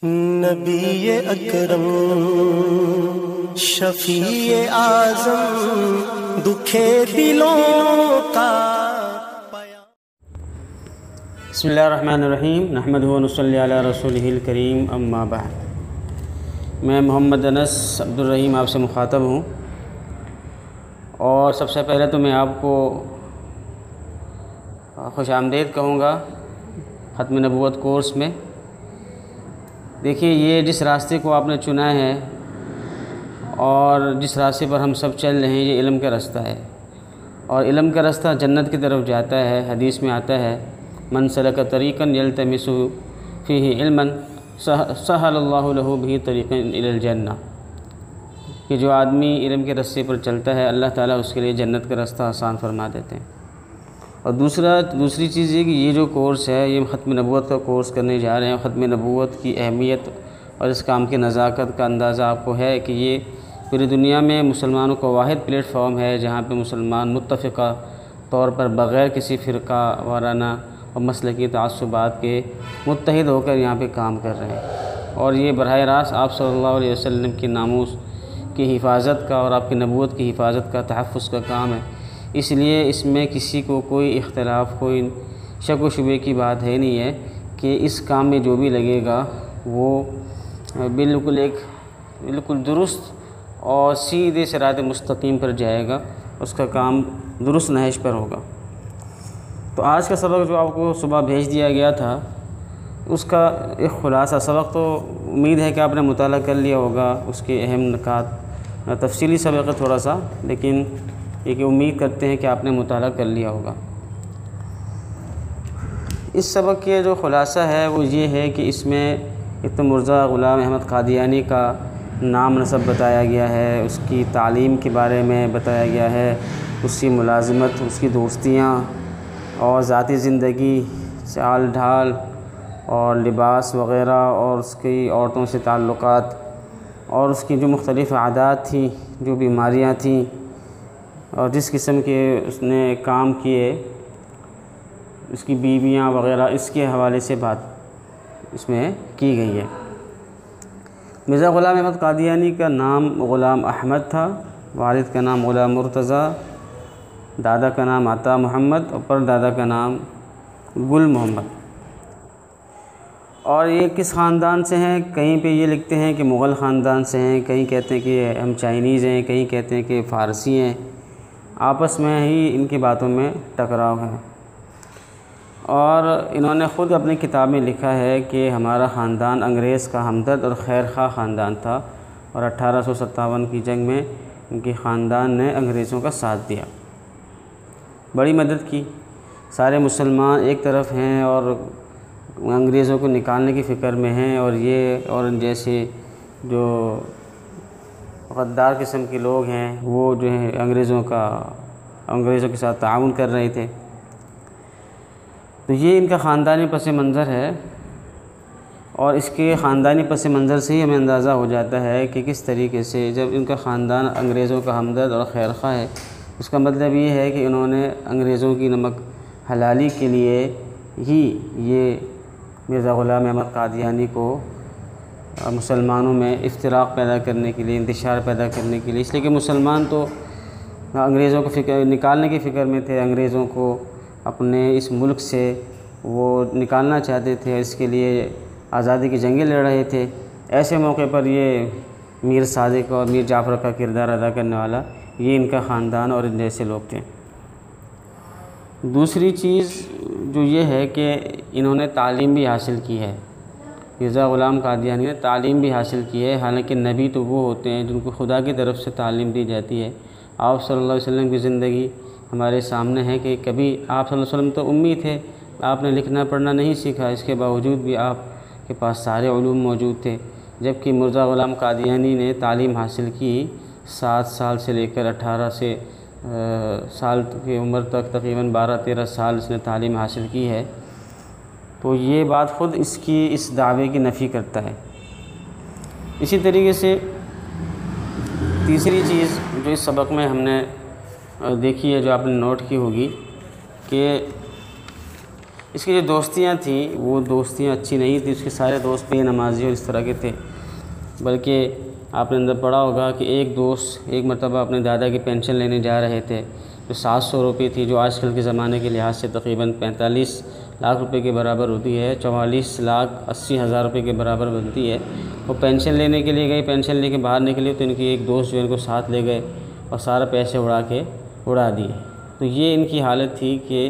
नबी अकरम शफीए आज़म दुखे दिलों का बिस्मिल्लाहिर्रहमानिर्रहीम नहमदुहु व नुसल्ली अला रसूलिहिल करीम अम्मा बाद। मैं मोहम्मद अनस अब्दुल रहीम आपसे मुखातब हूँ और सबसे पहले तो मैं आपको खुश आमदीद कहूँगा ख़त्म नबूवत कोर्स में। देखिए, ये जिस रास्ते को आपने चुना है और जिस रास्ते पर हम सब चल रहे हैं, ये इल्म का रास्ता है और इल्म का रास्ता जन्नत की तरफ जाता है। हदीस में आता है, मन सलक तरीक़न यल्तमिसु फ़ीही इल्मन सहलल्लाहु लहू बिही तरीक़न इलल जन्नह, कि जो आदमी इल्म के रास्ते पर चलता है, अल्लाह ताला उसके लिए जन्नत का रास्ता आसान फरमा देते हैं। और दूसरी चीज़ ये कि ये जो कोर्स है, ये ख़त्म नबूवत का कोर्स करने जा रहे हैं। ख़त्म नबूवत की अहमियत और इस काम की नज़ाकत का अंदाज़ा आपको है कि ये पूरी दुनिया में मुसलमानों का वाहिद प्लेटफॉर्म है जहाँ पे मुसलमान मुत्तफ़िक़ा तौर पर बग़ैर किसी फ़िरका वाराना और मसलकी तअस्सुबात के मुत्तहिद होकर यहाँ पे काम कर रहे हैं। और ये बराह रास्त आप सल्लल्लाहु अलैहि वसल्लम की नामूस की हिफाजत का और आपकी नबूवत की हिफाजत का तहफ़्फ़ुज़ का काम है। इसलिए इसमें किसी को कोई इख्तिलाफ़, कोई शक व शुबे की बात है नहीं है कि इस काम में जो भी लगेगा वो बिल्कुल दुरुस्त और सीधे सिरात मुस्तकीम पर जाएगा, उसका काम दुरुस्त नहज पर होगा। तो आज का सबक जो आपको सुबह भेज दिया गया था, उसका एक ख़ुलासा सबक, तो उम्मीद है कि आपने मुताला कर लिया होगा। उसके अहम नकात तफसीली सबक है थोड़ा सा, लेकिन ये कि उम्मीद करते हैं कि आपने मुताला कर लिया होगा। इस सबक के जो ख़ुलासा है वो ये है कि इसमें एक तो मिर्ज़ा ग़ुलाम अहमद क़ादियानी का नाम नसब बताया गया है, उसकी तालीम के बारे में बताया गया है, उसकी मुलाज़मत, उसकी दोस्तियाँ और ज़ाती ज़िंदगी, चाल ढाल और लिबास वग़ैरह, और उसकी औरतों से ताल्लुक़ात और उसकी जो मुख्तलिफ़ आदात थी, जो बीमारियाँ थीं और जिस किस्म के उसने काम किए, उसकी बीवियाँ वग़ैरह, इसके हवाले से बात इसमें की गई है। मिर्ज़ा ग़ुलाम अहमद क़ादियानी का नाम ग़ुलाम अहमद था, वालिद का नाम ग़ुलाम मुर्तज़ा, दादा का नाम आता मोहम्मद और परदादा का नाम गुल मोहम्मद। और ये किस ख़ानदान से हैं, कहीं पे ये लिखते हैं कि मुग़ल ख़ानदान से हैं, कहीं कहते हैं कि हम चाइनीज़ हैं, कहीं कहते हैं कि फ़ारसी हैं। आपस में ही इनकी बातों में टकराव है। और इन्होंने ख़ुद अपनी किताब में लिखा है कि हमारा ख़ानदान अंग्रेज़ का हमदर्द और खैर ख़्वाह ख़ानदान था और 1857 की जंग में इनके ख़ानदान ने अंग्रेज़ों का साथ दिया, बड़ी मदद की। सारे मुसलमान एक तरफ हैं और अंग्रेज़ों को निकालने की फ़िक्र में हैं, और ये और जैसे जो गद्दार किस्म के लोग हैं वो जो है अंग्रेज़ों के साथ ताउन कर रहे थे। तो ये इनका ख़ानदानी पस मंज़र है और इसके ख़ानदानी पस मंज़र से ही हमें अंदाज़ा हो जाता है कि किस तरीके से जब इनका ख़ानदान अंग्रेज़ों का हमदर्द और खैर ख़्वाह है, उसका मतलब ये है कि इन्होंने अंग्रेज़ों की नमक हलाली के लिए ही ये मिर्ज़ा ग़ुलाम अहमद क़ादियानी को मुसलमानों में इफ्तिराक़ पैदा करने के लिए, इंतशार पैदा करने के लिए, इसलिए कि मुसलमान तो अंग्रेज़ों को निकालने की फ़िक्र में थे, अंग्रेज़ों को अपने इस मुल्क से वो निकालना चाहते थे, इसके लिए आज़ादी की जंगें लड़ रहे थे। ऐसे मौके पर ये मीर सादिक और मीर जाफ़र का किरदार अदा करने वाला ये इनका ख़ानदान और इन जैसे लोग थे। दूसरी चीज़ जो ये है कि इन्होंने तालीम भी हासिल की है। मिर्ज़ा ग़ुलाम क़ादियानी ने तालीम भी हासिल की है, हालांकि नबी तो वो होते हैं जिनको खुदा की तरफ से तालीम दी जाती है। आप सल्लल्लाहु अलैहि वसल्लम की ज़िंदगी हमारे सामने है कि कभी आप सल्लल्लाहु अलैहि वसल्लम तो उम्मी थे, आपने लिखना पढ़ना नहीं सीखा, इसके बावजूद भी आपके पास सारे उलूम मौजूद थे। जबकि मिर्ज़ा ग़ुलाम क़ादियानी ने तालीम हासिल की 7 साल से लेकर 18 साल की उम्र तक, तकरीबन 12-13 साल इसने तालीम हासिल की है। तो ये बात ख़ुद इसकी इस दावे की नफ़ी करता है। इसी तरीके से तीसरी चीज़ जो इस सबक में हमने देखी है, जो आपने नोट की होगी, कि इसकी जो दोस्तियाँ थी वो दोस्तियाँ अच्छी नहीं थी। उसके सारे दोस्त बेनमाजी और इस तरह के थे। बल्कि आपने अंदर पढ़ा होगा कि एक दोस्त एक मरतबा अपने दादा की पेंशन लेने जा रहे थे, जो 700 रुपये थी, जो आजकल के ज़माने के लिहाज से तकरीबन 45 लाख रुपए के बराबर होती है, 44,80,000 रुपये के बराबर बनती है। वो पेंशन लेने के लिए गए, पेंशन लेके बाहर निकले तो इनकी एक दोस्त जो इनको साथ ले गए और सारा पैसे उड़ा दिए। तो ये इनकी हालत थी कि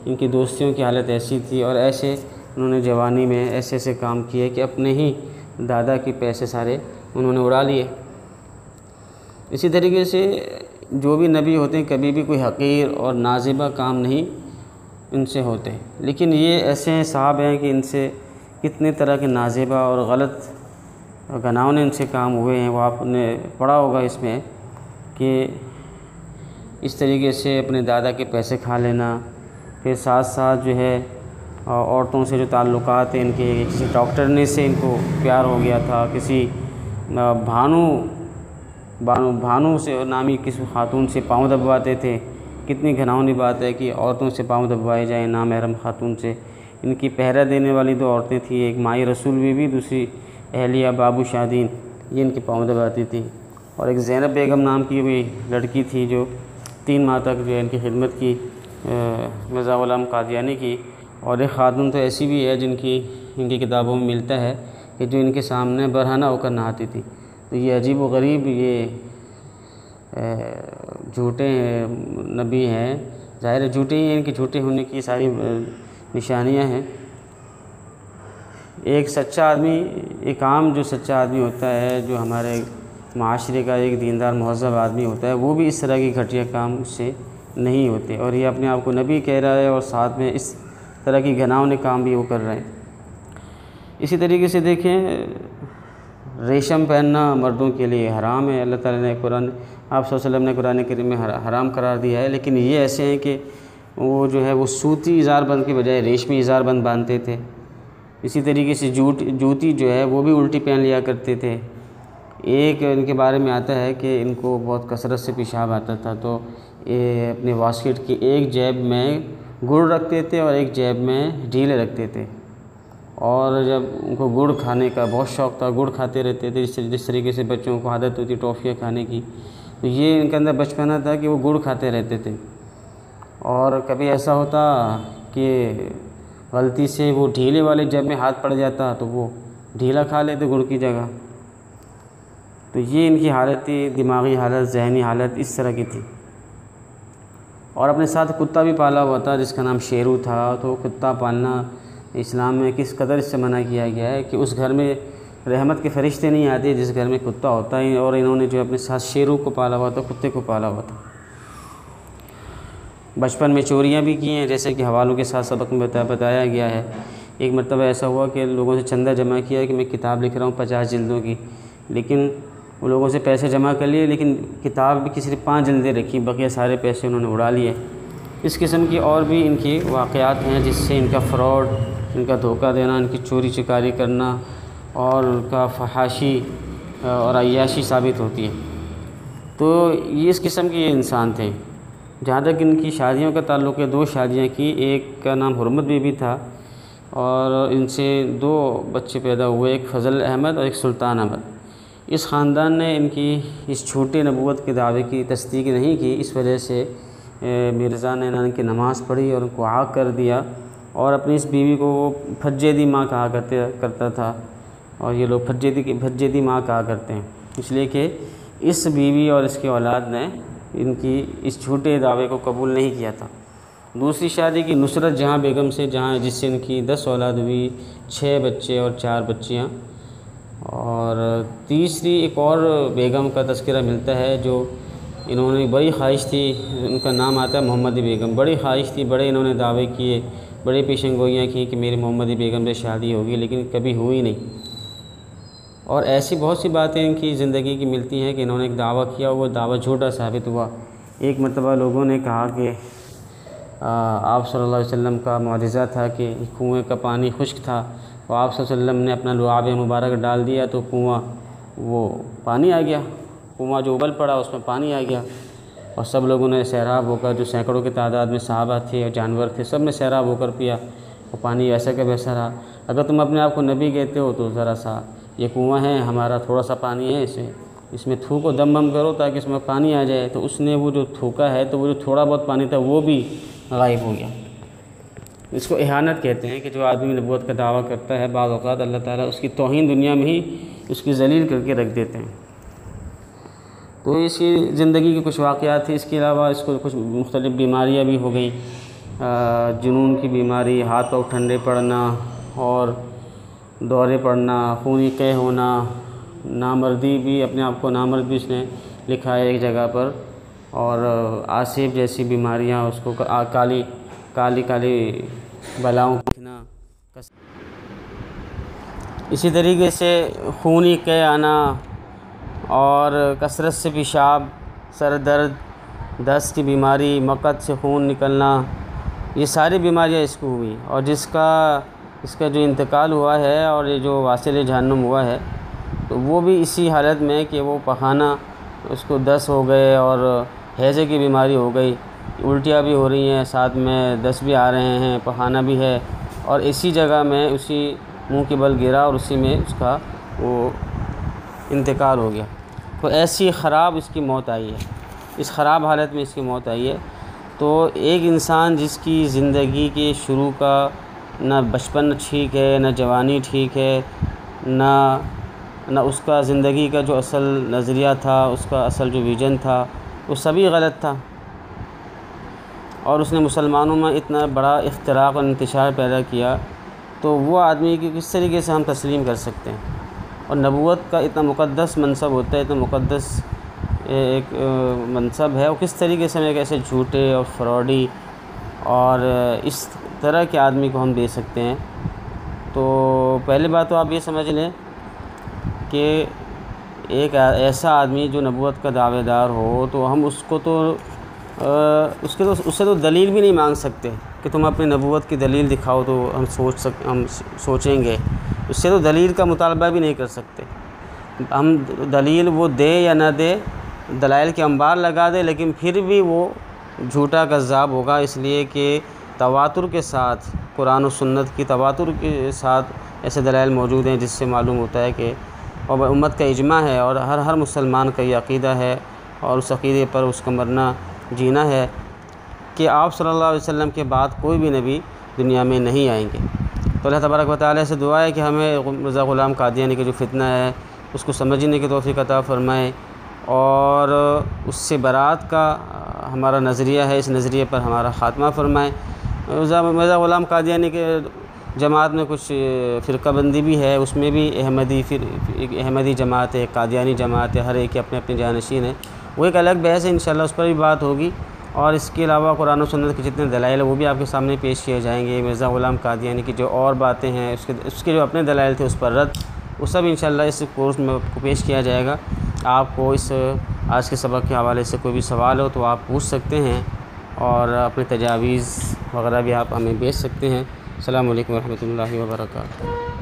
इनकी दोस्तियों की हालत ऐसी थी, और ऐसे उन्होंने जवानी में ऐसे ऐसे काम किए कि अपने ही दादा के पैसे सारे उन्होंने उड़ा लिए। इसी तरीके से जो भी नबी होते हैं कभी भी कोई हक़ीर और नाज़िबा काम नहीं इनसे होते, लेकिन ये ऐसे साहब हैं कि इनसे कितने तरह के नाज़िबा और गलत घनावने इनसे काम हुए हैं। वो आपने पढ़ा होगा इसमें कि इस तरीके से अपने दादा के पैसे खा लेना, फिर साथ साथ जो है औरतों से जो ताल्लुकात हैं इनके, किसी डॉक्टरनी से इनको प्यार हो गया था, किसी भानु से नामी किसी खातून से पाँव दबवाते थे। कितनी घिनौनी बात है कि औरतों से पाँव दबवाए जाए नामहरम खातून से। इनकी पहरा देने वाली 2 औरतें थी, एक माई रसूल बीवी, दूसरी अहलिया बाबू शादीन, ये इनके पाँव दबाती थी। और एक ज़ैनब बेगम नाम की भी लड़की थी जो 3 माह तक जो है इनकी खिदमत की, मिर्ज़ा ग़ुलाम कादियानी की। और एक खातून तो ऐसी भी है जिनकी इनकी किताबों में मिलता है कि जो इनके सामने बरहना होकर नहाती थी। तो ये अजीब व गरीब ये झूठे नबी हैं, ज़ाहिर है झूठे ही हैं, इनके झूठे होने की सारी निशानियां हैं। एक सच्चा आदमी, एक आम जो सच्चा आदमी होता है, जो हमारे माशरे का एक दीनदार महज़ब आदमी होता है, वो भी इस तरह की घटिया काम से नहीं होते। और ये अपने आप को नबी कह रहा है और साथ में इस तरह की घिनौने काम भी वो कर रहे हैं। इसी तरीके से देखें, रेशम पहनना मर्दों के लिए हराम है। अल्लाह ताला ने कुरान, आप सल्लल्लाहु अलैहि वसल्लम ने कुरान करीम में हराम करार दिया है। लेकिन ये ऐसे हैं कि वो जो है वो सूती इज़ारबंद के बजाय रेशमी इज़ारबंद बांधते थे। इसी तरीके से जूती जो है वो भी उल्टी पहन लिया करते थे। एक इनके बारे में आता है कि इनको बहुत कसरत से पेशाब आता था, तो ये अपने बास्केट की एक जेब में गुड़ रखते थे और एक जेब में ढीले रखते थे। और जब उनको गुड़ खाने का बहुत शौक़ था, गुड़ खाते रहते थे, जिस तरीके से बच्चों को आदत होती है टॉफ़ियाँ खाने की, तो ये इनके अंदर बचपना था कि वो गुड़ खाते रहते थे। और कभी ऐसा होता कि गलती से वो ढीले वाले जेब में हाथ पड़ जाता तो वो ढीला खा लेते गुड़ की जगह। तो ये इनकी हालत थी, दिमागी हालत, ज़हनी हालत इस तरह की थी। और अपने साथ कुत्ता भी पाला हुआ था जिसका नाम शेरू था। तो कुत्ता पालना इस्लाम में किस कदर इससे मना किया गया है कि उस घर में रहमत के फरिश्ते नहीं आते जिस घर में कुत्ता होता है। और इन्होंने जो अपने साथ शेरू को पाला हुआ था, कुत्ते को पाला हुआ था। बचपन में चोरियां भी की हैं, जैसे कि हवालों के साथ सबक में बताया गया है। एक मरतबा ऐसा हुआ कि लोगों से चंदा जमा किया कि मैं किताब लिख रहा हूँ 50 जिल्दों की, लेकिन वो लोगों से पैसे जमा कर लिए, लेकिन किताब भी किसी ने 5 जिल्दें रखी, बकिया सारे पैसे उन्होंने उड़ा लिए। इस किस्म की और भी इनकी वाक़यात हैं जिससे इनका फ़्रॉड, इनका धोखा देना, इनकी चोरी चकारी करना और उनका फहाशी और अय्याशी साबित होती है। तो ये इस किस्म के इंसान थे। जहाँ तक इनकी शादियों का ताल्लुक़ है, 2 शादियाँ की, एक का नाम हुरमत बीबी था और इनसे 2 बच्चे पैदा हुए, एक फ़ज़ल अहमद और एक सुल्तान अहमद। इस ख़ानदान ने इनकी इस झूठे नबूवत के दावे की तस्दीक नहीं की। इस वजह से मिर्ज़ा ने इनकी नमाज़ पढ़ी और उनको आग कर दिया और अपनी इस बीवी को वो फज्जेदी माँ कहा करता था। और ये लोग फज्जेदी माँ कहा करते हैं, इसलिए कि इस बीवी और इसके औलाद ने इनकी इस झूठे दावे को कबूल नहीं किया था। दूसरी शादी की नुसरत जहाँ बेगम से, जिससे इनकी 10 औलाद हुई, 6 बच्चे और 4 बच्चियाँ। और तीसरी एक और बेगम का तज़किरा मिलता है जो इन्होंने बड़ी ख्वाहिश थी, उनका नाम आता है मोहम्मदी बेगम। बड़ी ख्वाहिश थी, बड़े इन्होंने दावे किए, बड़े पेशेंगोइयाँ की कि मेरी मोहम्मदी बेगम से शादी होगी, लेकिन कभी हुई नहीं। और ऐसी बहुत सी बातें इनकी ज़िंदगी की मिलती हैं कि इन्होंने एक दावा किया, वो दावा झूठा साबित हुआ। एक मरतबा लोगों ने कहा कि आप सल्लल्लाहु अलैहि वसल्लम का मुआजिज़ा था कि कुएँ का पानी खुश्क था, और आप सल्लल्लाहु अलैहि वसल्लम ने अपना लुआब मुबारक डाल दिया तो कुआँ वो पानी आ गया, कुआँ जो उबल पड़ा उसमें पानी आ गया। और सब लोगों ने सैराब होकर, जो सैकड़ों की तादाद में सहाबा थे और जानवर थे, सब ने सैराब होकर पिया। वो पानी वैसा का वैसा रहा। अगर तुम अपने आप को नबी कहते हो तो ज़रा सा ये कुआं है हमारा, थोड़ा सा पानी है, इसमें थूको, दम बम करो ताकि इसमें पानी आ जाए। तो उसने वो जो थूका है तो वो जो थोड़ा बहुत पानी था वो भी गायब हो गया। इसको इहानत कहते हैं कि जो आदमी नबूवत का दावा करता है बाज़ औक़ात अल्लाह ताला उसकी तौहीन दुनिया में ही उसकी ज़लील करके रख देते हैं। तो इसकी ज़िंदगी के कुछ वाक़यात थे। इसके अलावा इसको कुछ मुख्तलिफ़ बीमारियाँ भी हो गई, जुनून की बीमारी, हाथ पाँव ठंडे पड़ना और दौरे पड़ना, खूनी क़ह होना, नामर्दी भी, अपने आप को नामर्द भी इसने लिखा है एक जगह पर, और आसिफ जैसी बीमारियां, उसको काली काली काली बलाओं को लिखना। इसी तरीके से खूनी क़ह आना और कसरत से पेशाब, सर दर्द, दस्त की बीमारी, मकत से खून निकलना, ये सारी बीमारियां इसको हुई। और इसका जो इंतकाल हुआ है और ये जो वासिल जहन्नुम हुआ है तो वो भी इसी हालत में कि वो पखाना उसको दस्त हो गए और हैज़े की बीमारी हो गई, उल्टियाँ भी हो रही हैं, साथ में दस्त भी आ रहे हैं, पखाना भी है, और इसी जगह में उसी मुंह के बल गिरा और उसी में उसका वो इंतकाल हो गया। तो ऐसी ख़राब इसकी मौत आई है, इस ख़राब हालत में इसकी मौत आई है। तो एक इंसान जिसकी ज़िंदगी के शुरू का ना बचपन ठीक है, ना जवानी ठीक है, ना उसका ज़िंदगी का जो असल नज़रिया था, उसका असल जो विज़न था, वो सभी गलत था, और उसने मुसलमानों में इतना बड़ा इख्तिराक़ और इंतशार पैदा किया। तो वो आदमी की किस तरीके से हम तस्लीम कर सकते हैं। और नबूवत का इतना मुक़द्दस मनसब होता है, इतना मुक़द्दस एक मनसब है, और किस तरीके से हम एक ऐसे झूठे और फ्रॉडी और इस तरह के आदमी को हम दे सकते हैं। तो पहली बात तो आप ये समझ लें कि एक ऐसा आदमी जो नबूवत का दावेदार हो तो हम उसको तो उससे तो दलील भी नहीं मांग सकते कि तुम अपनी नबूवत की दलील दिखाओ तो हम सोचेंगे। उससे तो दलील का मुतालबा भी नहीं कर सकते। हम दलील वो दे या ना दे, दलाइल के अंबार लगा दे, लेकिन फिर भी वो झूठा कज़्ज़ाब होगा, इसलिए कि तवातुर के साथ, कुरान और सुन्नत की तवातुर के साथ ऐसे दलाइल मौजूद हैं जिससे मालूम होता है कि और उम्मत का इजमा है और हर मुसलमान का ये अक़ीदा है और उस अक़ीदे पर उसका मरना जीना है कि आप सल्लल्लाहु अलैहि वसल्लम के बाद कोई भी नबी दुनिया में नहीं आएंगे। तो अल्लाह तबारक व तआला से दुआ है कि हमें मिर्ज़ा ग़ुलाम क़ादियानी की जो फितना है उसको समझने की तौफ़ीक़ अता फ़रमाए, और उससे बरात का हमारा नज़रिया है, इस नज़रिए पर हमारा ख़ात्मा फ़रमाए। मिर्ज़ा ग़ुलाम क़ादियानी के जमात में कुछ फ़िरक़ाबंदी भी है, उसमें भी अहमदी जमात है, क़ादियानी जमात है, हर एक के अपने अपने जानशीन है। वो एक अलग बहस है, इंशाअल्लाह उस पर भी बात होगी। और इसके अलावा कुरान और सुन्नत के जितने दलाइल है वो भी आपके सामने पेश किए जाएंगे। मिर्ज़ा ग़ुलाम क़ादियानी की जो और बातें हैं, उसके जो अपने दलाइल थे उस पर रद्द, वो सब इंशाअल्लाह इस कोर्स में आपको पेश किया जाएगा। आपको इस आज के सबक के हवाले से कोई भी सवाल हो तो आप पूछ सकते हैं, और अपने तजावीज़ वगैरह भी आप हमें भेज सकते हैं। अस्सलामु अलैकुम वरहमतुल्लाहि वबरकातुहू।